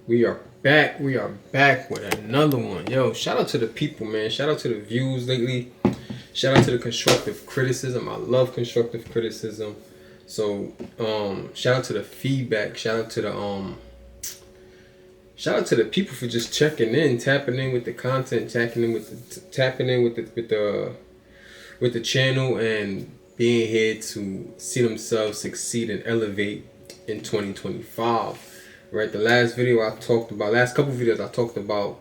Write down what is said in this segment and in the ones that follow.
We are back. We are back with another one. Yo, shout out to the people, man. Shout out to the views lately. Shout out to the constructive criticism. I love constructive criticism. So, shout out to the feedback. Shout out to the people for just checking in, tapping in with the content, tapping in with the channel, and being here to see themselves succeed and elevate in 2025. Right, the last couple videos I talked about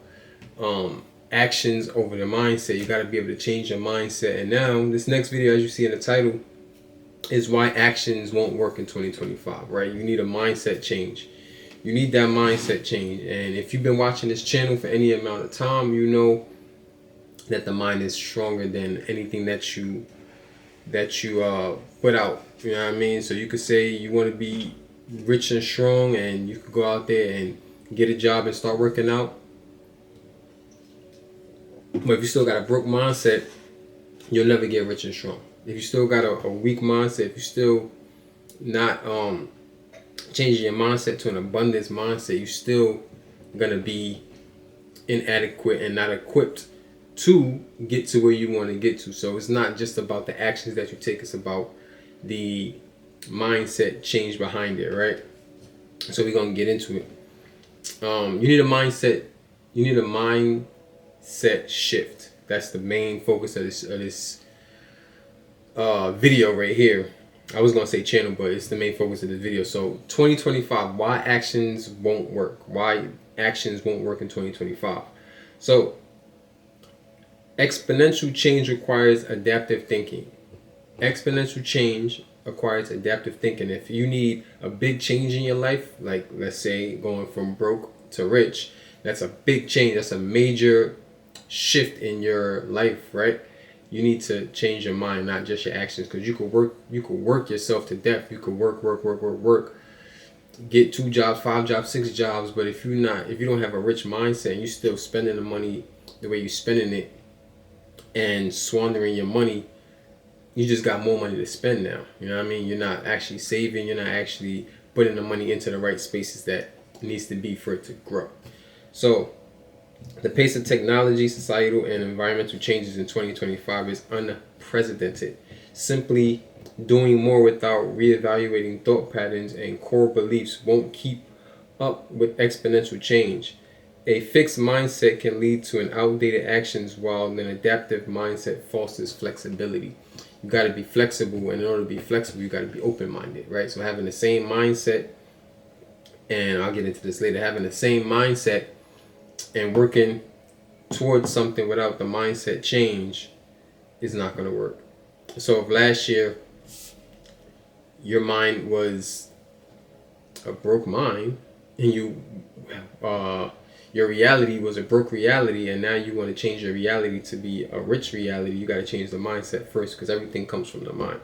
actions over the mindset. You got to be able to change your mindset. And now this next video, as you see in the title, is why actions won't work in 2025. Right, you need a mindset change. You need that mindset change. And if you've been watching this channel for any amount of time, you know that the mind is stronger than anything that you put out. You know what I mean? So you could say you want to be rich and strong, and you could go out there and get a job and start working out. But if you still got a broke mindset, you'll never get rich and strong. If you still got a weak mindset, if you still not changing your mindset to an abundance mindset, you're still gonna be inadequate and not equipped to get to where you want to get to. So it's not just about the actions that you take, it's about the mindset change behind it, right? So we're gonna get into it. You need a mindset shift. That's the main focus of this video right here. I was gonna say channel, but it's the main focus of the video. So 2025, why actions won't work. Why actions won't work in 2025. So exponential change requires adaptive thinking. Exponential change requires adaptive thinking. If you need a big change in your life, like let's say going from broke to rich, that's a big change. That's a major shift in your life, right? You need to change your mind, not just your actions, because you could work yourself to death. You could work, get 2 jobs, 5 jobs, 6 jobs, but if you don't have a rich mindset and you're still spending the money the way you're spending it and squandering your money, you just got more money to spend now. You know what I mean? You're not actually saving. You're not actually putting the money into the right spaces that it needs to be for it to grow. So the pace of technology, societal, and environmental changes in 2025 is unprecedented. Simply doing more without reevaluating thought patterns and core beliefs won't keep up with exponential change. A fixed mindset can lead to an outdated actions, while an adaptive mindset fosters flexibility. You got to be flexible, and in order to be flexible, you got to be open-minded, right? So having the same mindset, and I'll get into this later, having the same mindset and working towards something without the mindset change is not going to work. So if last year your mind was a broke mind, and your reality was a broke reality, and now you want to change your reality to be a rich reality, you got to change the mindset first, because everything comes from the mind.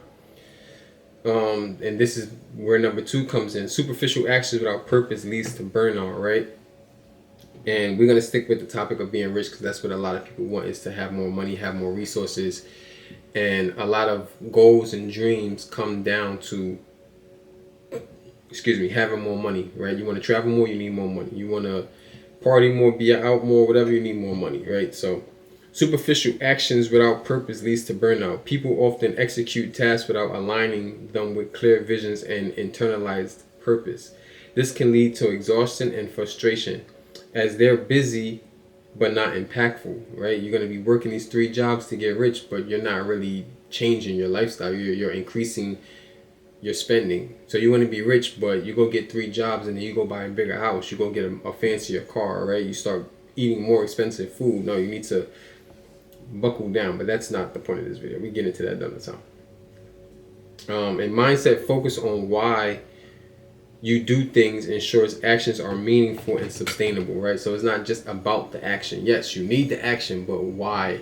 And this is where number 2 comes in. Superficial actions without purpose leads to burnout, right? And we're going to stick with the topic of being rich, because that's what a lot of people want, is to have more money, have more resources. And a lot of goals and dreams come down to, having more money, right? You want to travel more, you need more money. You want to party more, be out more, whatever, you need more money, right? So superficial actions without purpose leads to burnout. People often execute tasks without aligning them with clear visions and internalized purpose. This can lead to exhaustion and frustration, as they're busy but not impactful, right? You're going to be working these 3 jobs to get rich, but you're not really changing your lifestyle. You're increasing your spending. So you want to be rich, but you go get 3 jobs, and then you go buy a bigger house. You go get a fancier car, right? You start eating more expensive food. No, you need to buckle down. But that's not the point of this video. We get into that another time. And mindset focus on why you do things ensures actions are meaningful and sustainable, right? So it's not just about the action. Yes, you need the action, but why?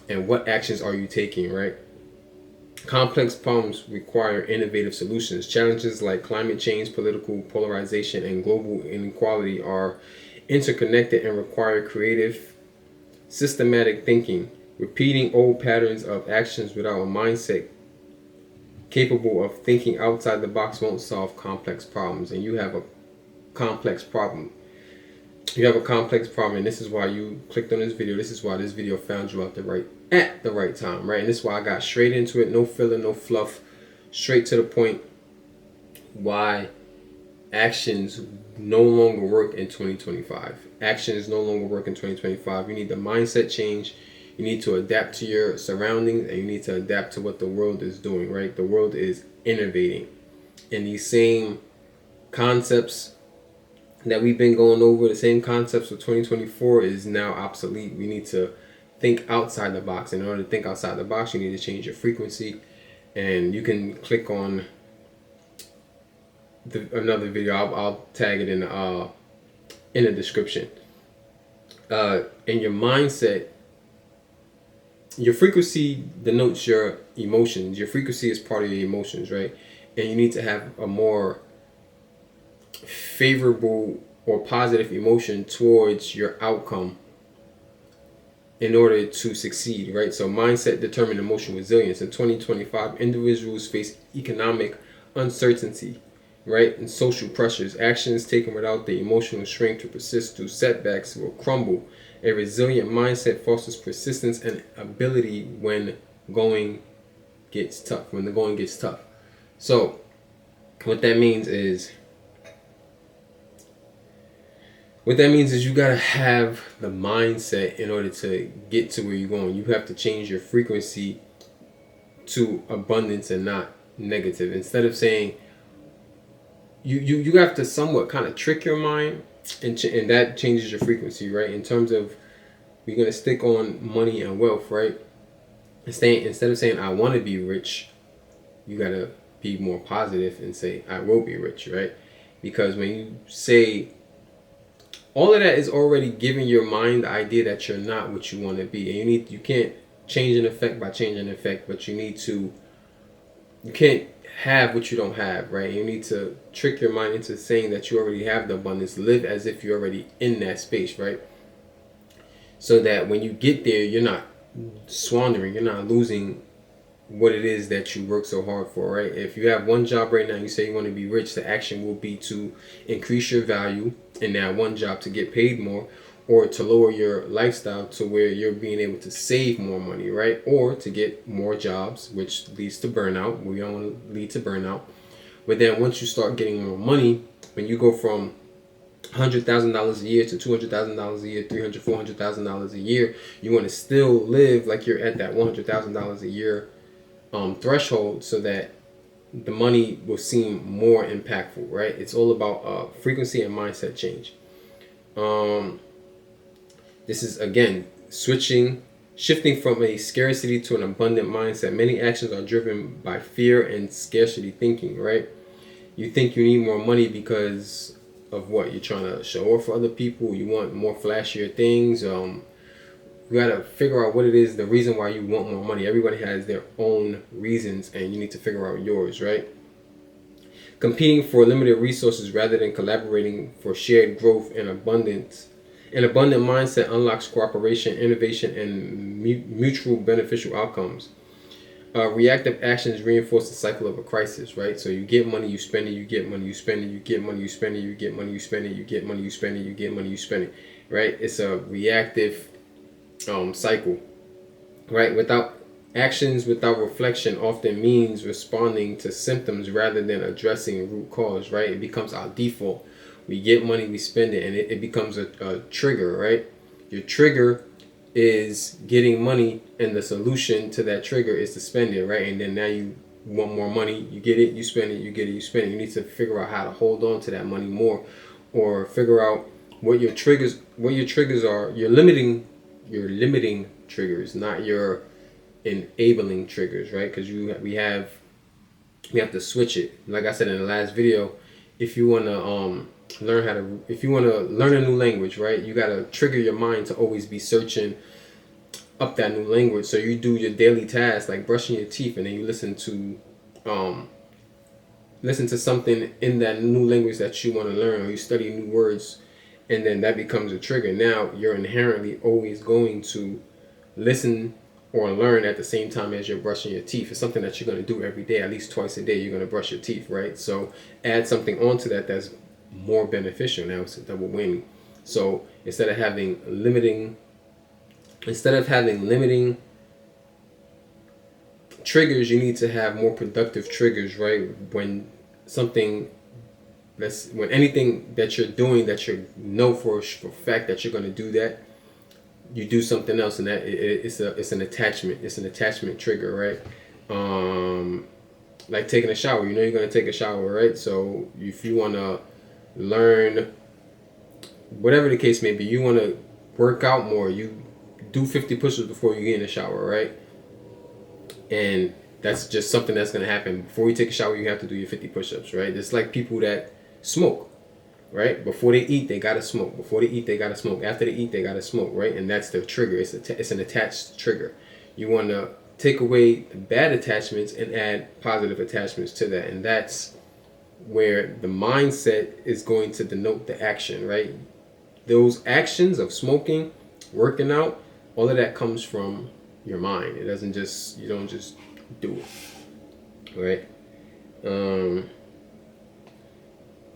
And what actions are you taking, right? Complex problems require innovative solutions. Challenges like climate change, political polarization, and global inequality are interconnected and require creative, systematic thinking. Repeating old patterns of actions without a mindset capable of thinking outside the box won't solve complex problems. And you have a complex problem. you have a complex problem, and this is why you clicked on this video. This is why this video found you at the right time, right? And this is why I got straight into it, no filler, no fluff, straight to the point. Why actions no longer work in 2025. Actions no longer work in 2025. You need the mindset change. You need to adapt to your surroundings, and you need to adapt to what the world is doing, right? The world is innovating, and these same concepts that we've been going over, the same concepts for 2024, is now obsolete. We need to think outside the box. In order to think outside the box, you need to change your frequency. And you can click on another video. I'll tag it in the description. And your mindset, your frequency denotes your emotions. Your frequency is part of your emotions, right? And you need to have a more favorable or positive emotion towards your outcome in order to succeed, right? So mindset determines emotional resilience. In 2025, individuals face economic uncertainty, right, and social pressures. Actions taken without the emotional strength to persist through setbacks will crumble. A resilient mindset fosters persistence and ability when going gets tough. When the going gets tough. So what that means is you gotta have the mindset in order to get to where you're going. You have to change your frequency to abundance and not negative. Instead of saying, you have to somewhat kind of trick your mind, and that changes your frequency, right? In terms of, we're gonna stick on money and wealth, right? Instead of saying I want to be rich, you gotta be more positive and say I will be rich, right? Because when you say, all of that is already giving your mind the idea that you're not what you want to be. And you can't change an effect by changing an effect, but you can't have what you don't have, right? You need to trick your mind into saying that you already have the abundance. Live as if you're already in that space, right? So that when you get there, you're not squandering, you're not losing what it is that you work so hard for, right? If you have one job right now, you say you want to be rich, the action will be to increase your value in that one job to get paid more, or to lower your lifestyle to where you're being able to save more money, right? Or to get more jobs, which leads to burnout. We don't want to lead to burnout. But then once you start getting more money, when you go from $100,000 a year to $200,000 a year, $300,000, $400,000 a year, you want to still live like you're at that $100,000 a year threshold, so that the money will seem more impactful, right? It's all about frequency and mindset change. This is, again, shifting from a scarcity to an abundant mindset. Many actions are driven by fear and scarcity thinking, right? You think you need more money because of what? You're trying to show off for other people. You want more flashier things. You got to figure out what it is, the reason why you want more money. Everybody has their own reasons, and you need to figure out yours, right? Competing for limited resources rather than collaborating for shared growth and abundance. An abundant mindset unlocks cooperation, innovation, and mutual beneficial outcomes. Reactive actions reinforce the cycle of a crisis, right? So you get money, you spend it, you get money, you spend it, you get money, you spend it, you get money, you spend it, you get money, you spend it, you get money, you spend it, right? It's a reactive cycle, right? Without reflection often means responding to symptoms rather than addressing root cause, right? It becomes our default. We get money, we spend it, and it becomes a trigger, right? Your trigger is getting money, and the solution to that trigger is to spend it, right? And then now you want more money, you get it, you spend it, you get it, you spend it. You need to figure out how to hold on to that money more, or figure out what your triggers are. You're limiting triggers, not your enabling triggers, right? Because we have to switch it. Like I said in the last video, if you want to learn a new language, right, you got to trigger your mind to always be searching up that new language. So you do your daily tasks like brushing your teeth, and then you listen to something in that new language that you want to learn, or you study new words, and then that becomes a trigger. Now you're inherently always going to listen or learn at the same time as you're brushing your teeth. It's something that you're going to do every day, at least twice a day. You're going to brush your teeth, right? So add something onto that that's more beneficial. Now it's a double whammy. So instead of having limiting triggers, you need to have more productive triggers, right? When something when anything that you're doing that you know for a fact that you're going to do that, you do something else, and that it's an attachment trigger, right? Like taking a shower. You know you're going to take a shower, right? So if you want to learn, whatever the case may be, you want to work out more, you do 50 push-ups before you get in the shower, right? And that's just something that's going to happen. Before you take a shower, you have to do your 50 push-ups, right? It's like people that smoke, right? Before they eat, they got to smoke. Before they eat, they got to smoke. After they eat, they got to smoke, right? And that's the trigger. It's an attached trigger. You want to take away the bad attachments and add positive attachments to that. And that's where the mindset is going to denote the action, right? Those actions of smoking, working out, all of that comes from your mind. It doesn't just, you don't just do it, right?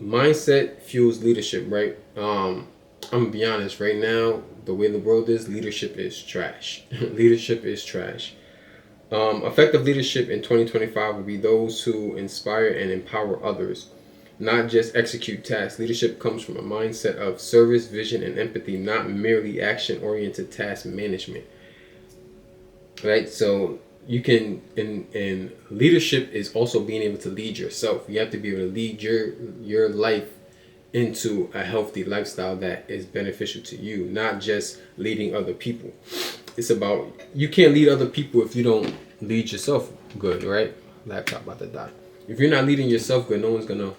Mindset fuels leadership, right? I'm gonna be honest, right now, the way the world is, leadership is trash. Leadership is trash. Effective leadership in 2025 will be those who inspire and empower others, not just execute tasks. Leadership comes from a mindset of service, vision, and empathy, not merely action-oriented task management. Right? So you can, and leadership is also being able to lead yourself. You have to be able to lead your life into a healthy lifestyle that is beneficial to you, not just leading other people. It's about, you can't lead other people if you don't lead yourself good, right? Laptop about to die. If you're not leading yourself good, no one's gonna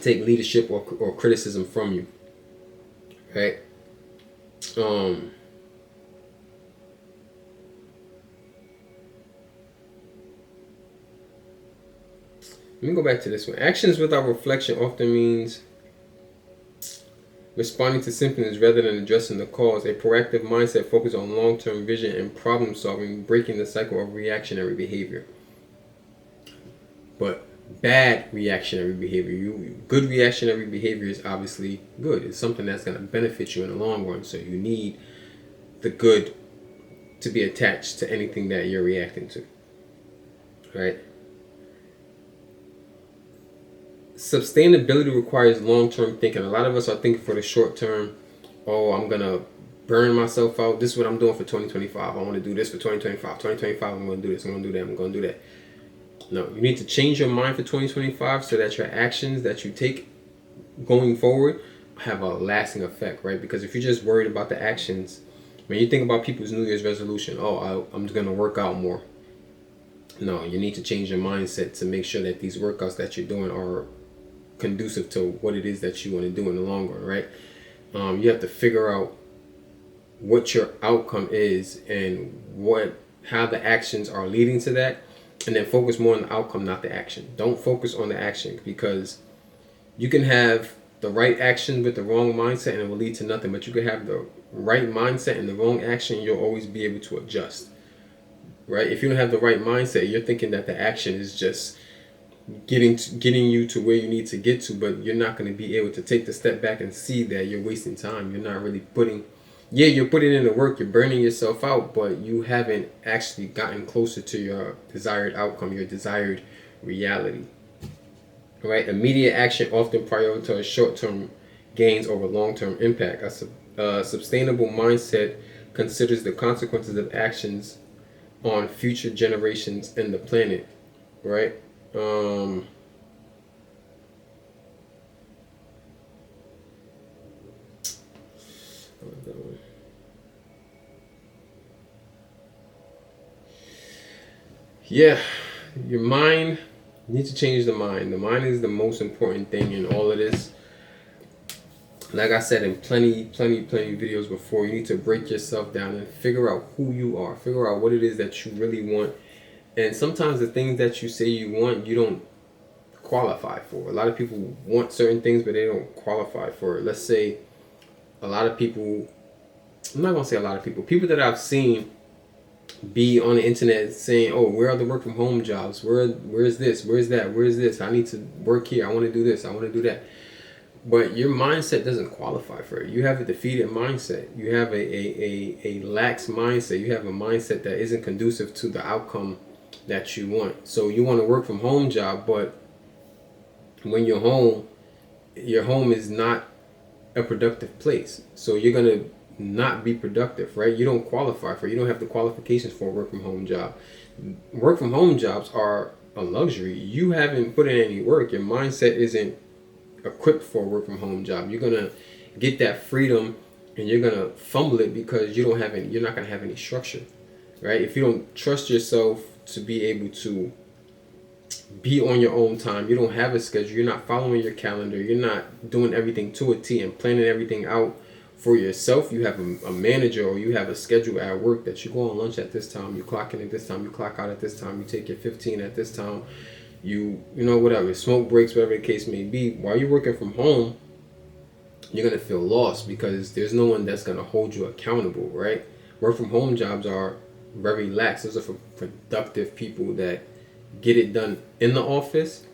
take leadership or criticism from you, right? Let me go back to this one. Actions without reflection often means responding to symptoms rather than addressing the cause. A proactive mindset focuses on long-term vision and problem solving, breaking the cycle of reactionary behavior. But bad reactionary behavior, good reactionary behavior is obviously good. It's something that's going to benefit you in the long run. So you need the good to be attached to anything that you're reacting to, right? Sustainability requires long-term thinking. A lot of us are thinking for the short term. Oh, I'm going to burn myself out. This is what I'm doing for 2025. I want to do this for 2025. 2025, I'm going to do this. I'm going to do that. I'm going to do that. No, you need to change your mind for 2025 so that your actions that you take going forward have a lasting effect, right? Because if you're just worried about the actions, when you think about people's New Year's resolution, I'm just going to work out more. No, you need to change your mindset to make sure that these workouts that you're doing are conducive to what it is that you want to do in the long run, right? You have to figure out what your outcome is and how the actions are leading to that, and then focus more on the outcome, not the action. Don't focus on the action, because you can have the right action with the wrong mindset and it will lead to nothing, but you can have the right mindset and the wrong action, you'll always be able to adjust, right? If you don't have the right mindset, you're thinking that the action is just getting you to where you need to get to, but you're not going to be able to take the step back and see that you're wasting time. You're not really you're putting in the work, you're burning yourself out, but you haven't actually gotten closer to your desired outcome, your desired reality. Right? Immediate action often prioritizes short-term gains over long-term impact. A sustainable mindset considers the consequences of actions on future generations and the planet. Right? Yeah, your mind, you need to change the mind. The mind is the most important thing in all of this. Like I said in plenty videos before, you need to break yourself down and figure out who you are. Figure out what it is that you really want. And sometimes the things that you say you want, you don't qualify for. A lot of people want certain things, but they don't qualify for it. Let's say a lot of people, I'm not going to say a lot of people, people that I've seen be on the internet saying, oh, where are the work from home jobs? Where's this? Where's that? Where's this? I need to work here. I want to do this. I want to do that. But your mindset doesn't qualify for it. You have a defeated mindset. You have a lax mindset. You have a mindset that isn't conducive to the outcome that you want. So you want a work from home job, but when you're home, your home is not a productive place. So you're gonna not be productive, right? You don't qualify for it. You don't have the qualifications for a work from home job. Work from home jobs are a luxury. You haven't put in any work. Your mindset isn't equipped for a work from home job. You're gonna get that freedom and you're gonna fumble it because you're not gonna have any structure, right? If you don't trust yourself to be able to be on your own time, you don't have a schedule, you're not following your calendar, you're not doing everything to a T and planning everything out for yourself. You have a manager or you have a schedule at work that you go on lunch at this time, you clock in at this time, you clock out at this time, you take your 15 at this time, you know, whatever, smoke breaks, whatever the case may be. While you're working from home, you're going to feel lost because there's no one that's going to hold you accountable, right? Work from home jobs are very lax. Those are for productive people that get it done in the office,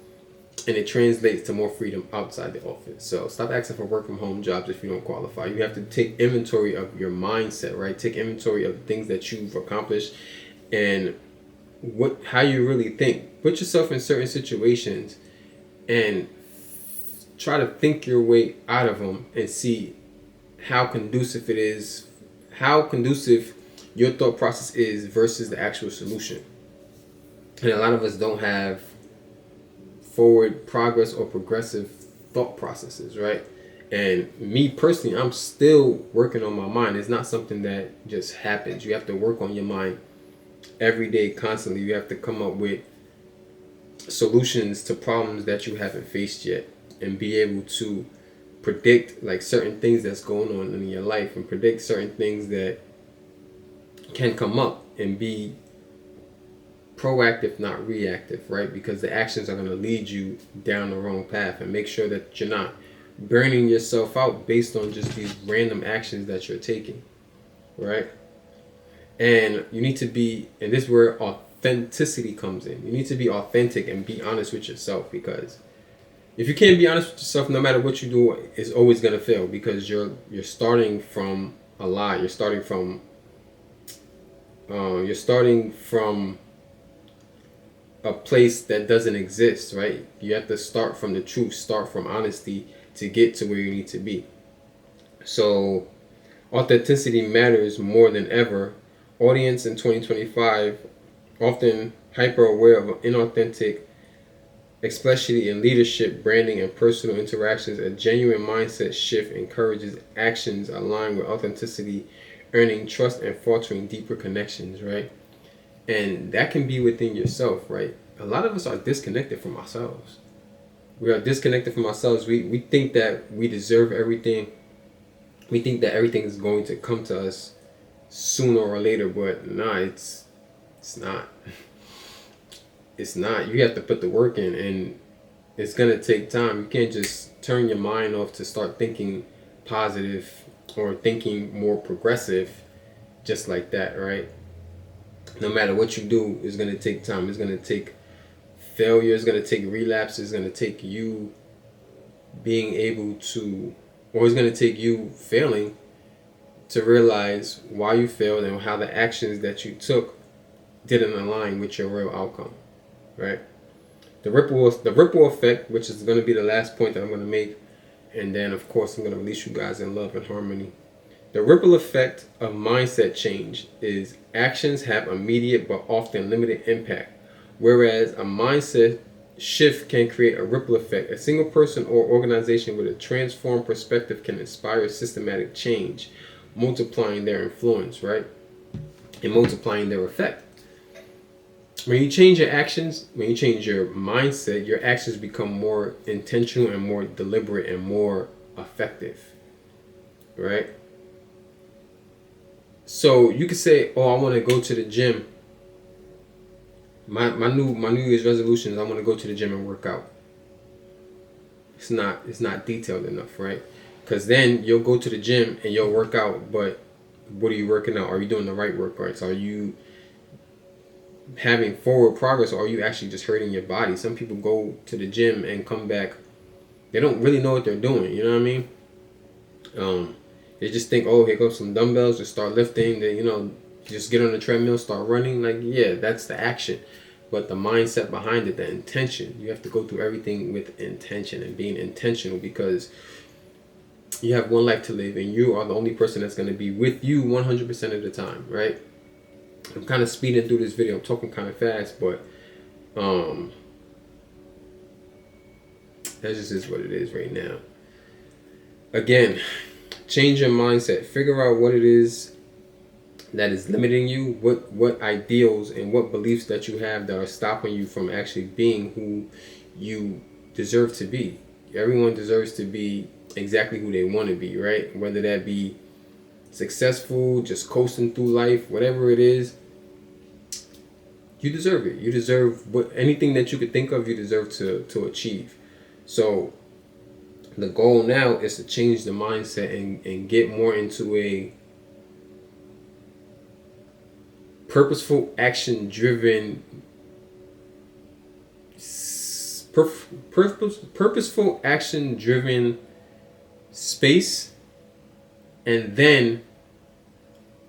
and it translates to more freedom outside the office. So stop asking for work from home jobs if you don't qualify. You have to take inventory of your mindset, right? Take inventory of the things that you've accomplished and how you really think. Put yourself in certain situations and try to think your way out of them and see how conducive it is, how conducive your thought process is versus the actual solution. And a lot of us don't have forward progress or progressive thought processes, right? And me personally, I'm still working on my mind. It's not something that just happens. You have to work on your mind every day, constantly. You have to come up with solutions to problems that you haven't faced yet and be able to predict like certain things that's going on in your life and predict certain things that can come up and be proactive, not reactive, right? Because the actions are going to lead you down the wrong path, and make sure that you're not burning yourself out based on just these random actions that you're taking, right? And you need to be, and this is where authenticity comes in. You need to be authentic and be honest with yourself, because if you can't be honest with yourself, no matter what you do, it's always going to fail because you're starting from a lie. You're starting from a place that doesn't exist, right? You have to start from the truth, start from honesty to get to where you need to be. So authenticity matters more than ever. Audience in 2025 often hyper aware of inauthentic, especially in leadership, branding, and personal interactions. A genuine mindset shift encourages actions aligned with authenticity, earning trust and fostering deeper connections, right? And that can be within yourself, right? A lot of us are disconnected from ourselves. We are disconnected from ourselves. We think that we deserve everything. We think that everything is going to come to us sooner or later, but nah, it's not. It's not. You have to put the work in, and it's gonna take time. You can't just turn your mind off to start thinking positive or thinking more progressive just like that, right? No matter what you do, it's going to take time. It's going to take failure. It's going to take relapse. It's going to take you being able to, or it's going to take you failing to realize why you failed and how the actions that you took didn't align with your real outcome, right? The ripple effect, which is going to be the last point that I'm going to make, and then of course I'm going to release you guys in love and harmony. The ripple effect of mindset change is actions have immediate but often limited impact, whereas a mindset shift can create a ripple effect. A single person or organization with a transformed perspective can inspire systematic change, multiplying their influence, right? And multiplying their effect. When you change your actions, when you change your mindset, your actions become more intentional and more deliberate and more effective, right? So you could say, "Oh, I want to go to the gym. My New Year's resolution is I want to go to the gym and work out." It's not detailed enough, right? Because then you'll go to the gym and you'll work out, but what are you working out? Are you doing the right workouts? Are you having forward progress, or are you actually just hurting your body? Some people go to the gym and come back They don't really know what they're doing. You know what I mean? They just think, oh, here goes some dumbbells, just start lifting. Then, you know, just get on the treadmill, start running. Like, yeah, that's the action. But the mindset behind it, the intention, you have to go through everything with intention and being intentional, because you have one life to live and you are the only person that's going to be with you 100% of the time, right? I'm kind of speeding through this video. I'm talking kind of fast, but that just is what it is right now. Again, change your mindset. Figure out what it is that is limiting you, what ideals and what beliefs that you have that are stopping you from actually being who you deserve to be. Everyone deserves to be exactly who they want to be, right? Whether that be successful, just coasting through life, whatever it is, you deserve it. You deserve anything that you could think of, you deserve to achieve. So the goal now is to change the mindset and get more into a purposeful, action-driven, purposeful, action-driven space, and then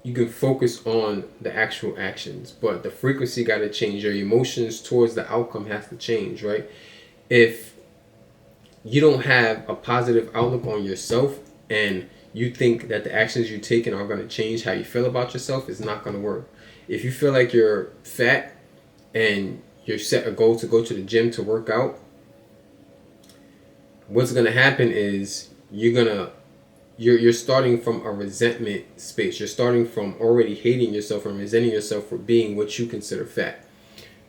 you can focus on the actual actions. But the frequency got to change. Your emotions towards the outcome has to change, right? If you don't have a positive outlook on yourself and you think that the actions you're taking are going to change how you feel about yourself, it's not going to work. If you feel like you're fat and you're set a goal to go to the gym to work out, what's going to happen is you're starting from a resentment space. You're starting from already hating yourself and resenting yourself for being what you consider fat,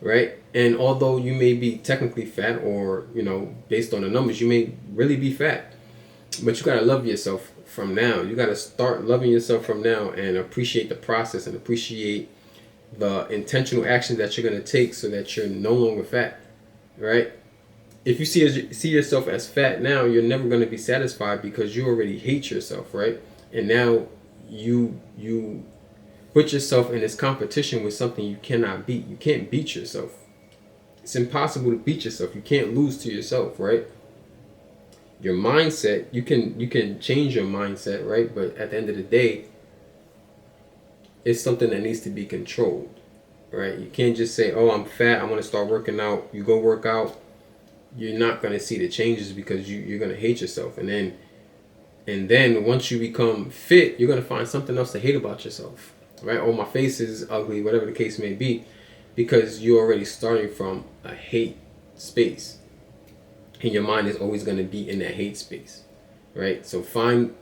right? And although you may be technically fat, or, you know, based on the numbers, you may really be fat, but you got to love yourself from now. You got to start loving yourself from now and appreciate the process and appreciate the intentional action that you're going to take so that you're no longer fat, right? If you see yourself as fat now, you're never going to be satisfied because you already hate yourself, right? And now you put yourself in this competition with something you cannot beat. You can't beat yourself. It's impossible to beat yourself. You can't lose to yourself, right? Your mindset, you can change your mindset, right? But at the end of the day, it's something that needs to be controlled, right? You can't just say, oh, I'm fat, I want to start working out. You go work out, you're not going to see the changes because you're going to hate yourself. And then once you become fit, you're going to find something else to hate about yourself, right? Oh, my face is ugly, whatever the case may be, because you're already starting from a hate space. And your mind is always going to be in that hate space, right? So find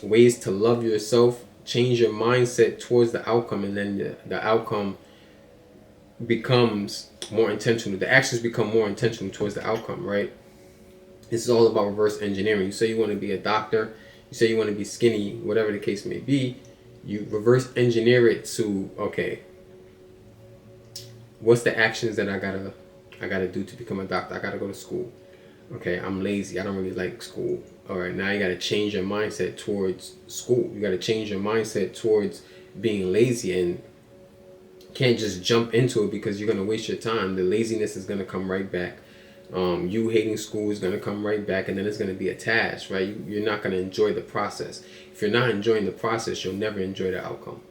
ways to love yourself, change your mindset towards the outcome, and then the outcome becomes more intentional. The actions become more intentional towards the outcome, right? This is all about reverse engineering. You say you want to be a doctor, you say you want to be skinny, whatever the case may be, you reverse engineer it to, okay, what's the actions that I gotta do to become a doctor? I gotta go to school. Okay, I'm lazy, I don't really like school. All right, now you got to change your mindset towards school. You got to change your mindset towards being lazy, and can't just jump into it because you're going to waste your time. The laziness is going to come right back. You hating school is going to come right back, and then it's going to be attached, right? You're not going to enjoy the process. If you're not enjoying the process, you'll never enjoy the outcome.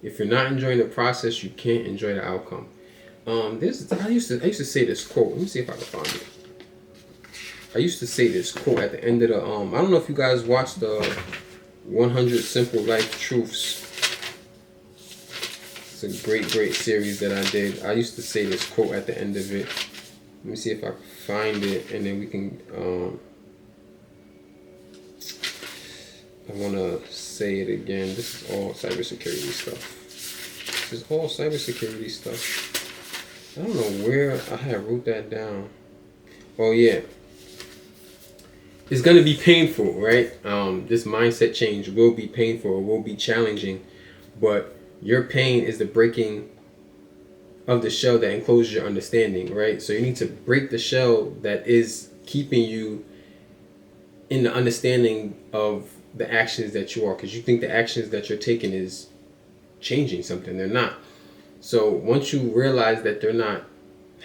If you're not enjoying the process, you can't enjoy the outcome. I used to say this quote. Let me see if I can find it. I used to say this quote at the end of the I don't know if you guys watched the 100 Simple Life Truths. It's a great series that I did. I used to say this quote at the end of it. Let me see if I can find it, and then we can I want to say it again. This is all cybersecurity stuff. This is all cybersecurity stuff. I don't know where I had wrote that down. Oh yeah. It's going to be painful, right? This mindset change will be painful, it will be challenging, but your pain is the breaking of the shell that encloses your understanding, right? So you need to break the shell that is keeping you in the understanding of the actions that you are, because you think the actions that you're taking is changing something. They're not. So once you realize that they're not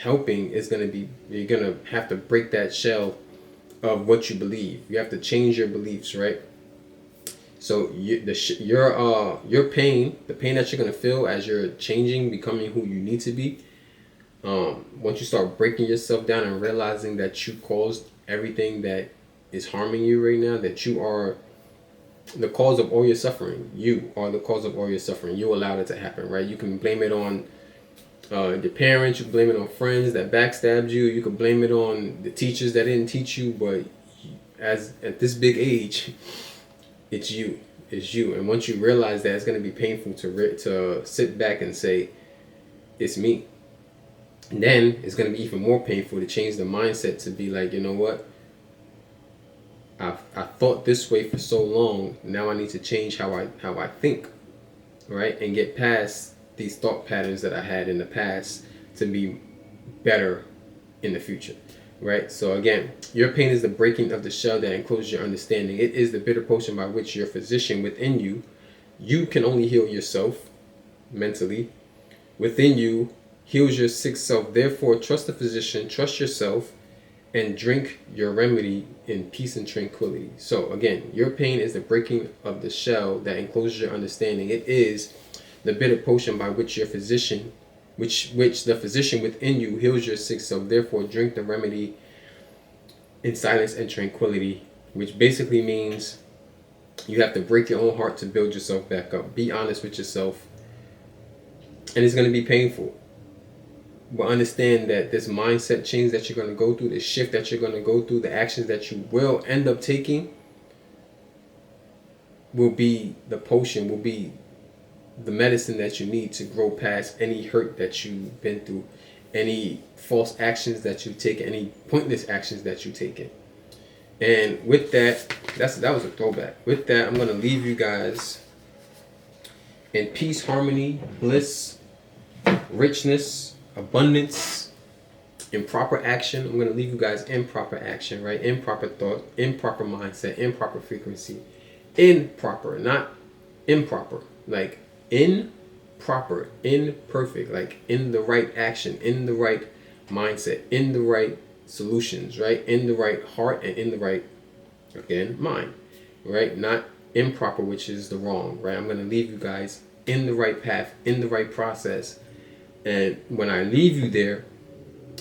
helping is going to be, you're going to have to break that shell of what you believe. You have to change your beliefs, right? So your pain, the pain that you're going to feel as you're changing, becoming who you need to be, once you start breaking yourself down and realizing that you caused everything that is harming you right now, that you are the cause of all your suffering. You are the cause of all your suffering. You allowed it to happen, right? You can blame it on your parents. You can blame it on friends that backstabbed you. You can blame it on the teachers that didn't teach you. But as at this big age, it's you. It's you. And once you realize that, it's going to be painful to sit back and say, it's me. And then it's going to be even more painful to change the mindset to be like, you know what? I thought this way for so long. Now I need to change how I think, right? And get past these thought patterns that I had in the past to be better in the future, right? So again, your pain is the breaking of the shell that encloses your understanding. It is the bitter potion by which your physician within you, you can only heal yourself mentally. Within you heals your sick self. Therefore, trust the physician, trust yourself, and drink your remedy in peace and tranquility. So again, your pain is the breaking of the shell that encloses your understanding. It is the bitter potion by which your physician, which the physician within you heals your sick self. Therefore, drink the remedy in silence and tranquility, which basically means you have to break your own heart to build yourself back up. Be honest with yourself, and it's going to be painful. But understand that this mindset change that you're going to go through, the shift that you're going to go through, the actions that you will end up taking will be the potion, will be the medicine that you need to grow past any hurt that you've been through, any false actions that you've taken, any pointless actions that you've taken. And with that, that was a throwback. With that, I'm going to leave you guys in peace, harmony, bliss, richness, abundance, in proper action. I'm going to leave you guys in proper action, right? In proper thought, in proper mindset, in proper frequency, in proper, not improper, like in proper, in perfect, like in the right action, in the right mindset, in the right solutions, right? In the right heart and in the right, again, mind, right? Not improper, which is the wrong, right? I'm going to leave you guys in the right path, in the right process. And when I leave you there,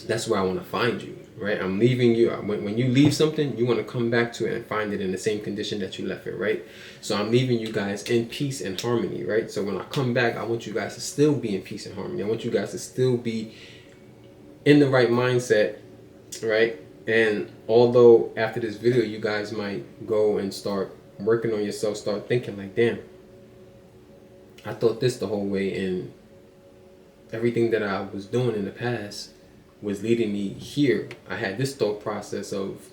that's where I want to find you, right? I'm leaving you. When you leave something, you want to come back to it and find it in the same condition that you left it, right? So I'm leaving you guys in peace and harmony, right? So when I come back, I want you guys to still be in peace and harmony. I want you guys to still be in the right mindset, right? And although after this video, you guys might go and start working on yourself, start thinking like, damn, I thought this the whole way, and everything that I was doing in the past was leading me here. I had this thought process of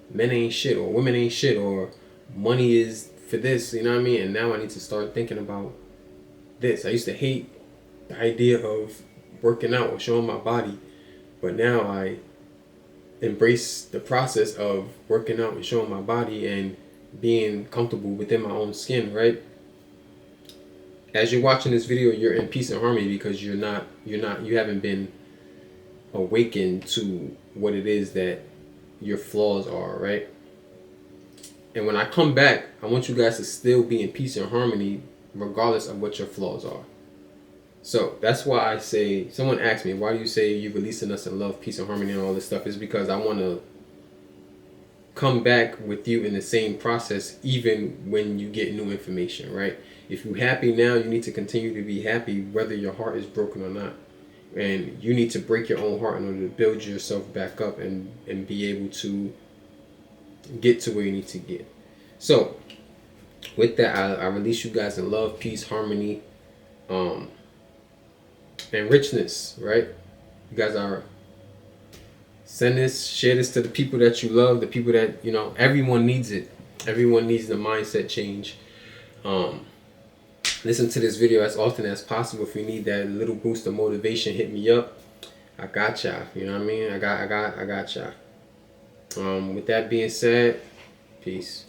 men ain't shit, or women ain't shit, or money is for this, you know what I mean? And now I need to start thinking about this. I used to hate the idea of working out or showing my body, but now I embrace the process of working out and showing my body and being comfortable within my own skin, right? As you're watching this video, you're in peace and harmony because you haven't been awakened to what it is that your flaws are, right? And when I come back, I want you guys to still be in peace and harmony regardless of what your flaws are. So that's why I say, someone asked me, why do you say you releasing us in love, peace and harmony and all this stuff? Is because I want to come back with you in the same process even when you get new information, right? If you're happy now, you need to continue to be happy whether your heart is broken or not. And you need to break your own heart in order to build yourself back up and be able to get to where you need to get. So with that, I release you guys in love, peace, harmony, and richness, right? You guys are share this to the people that you love, the people that, you know, everyone needs it. Everyone needs the mindset change. Listen to this video as often as possible. If you need that little boost of motivation, hit me up. I got y'all. You know what I mean? I got y'all. With that being said, peace.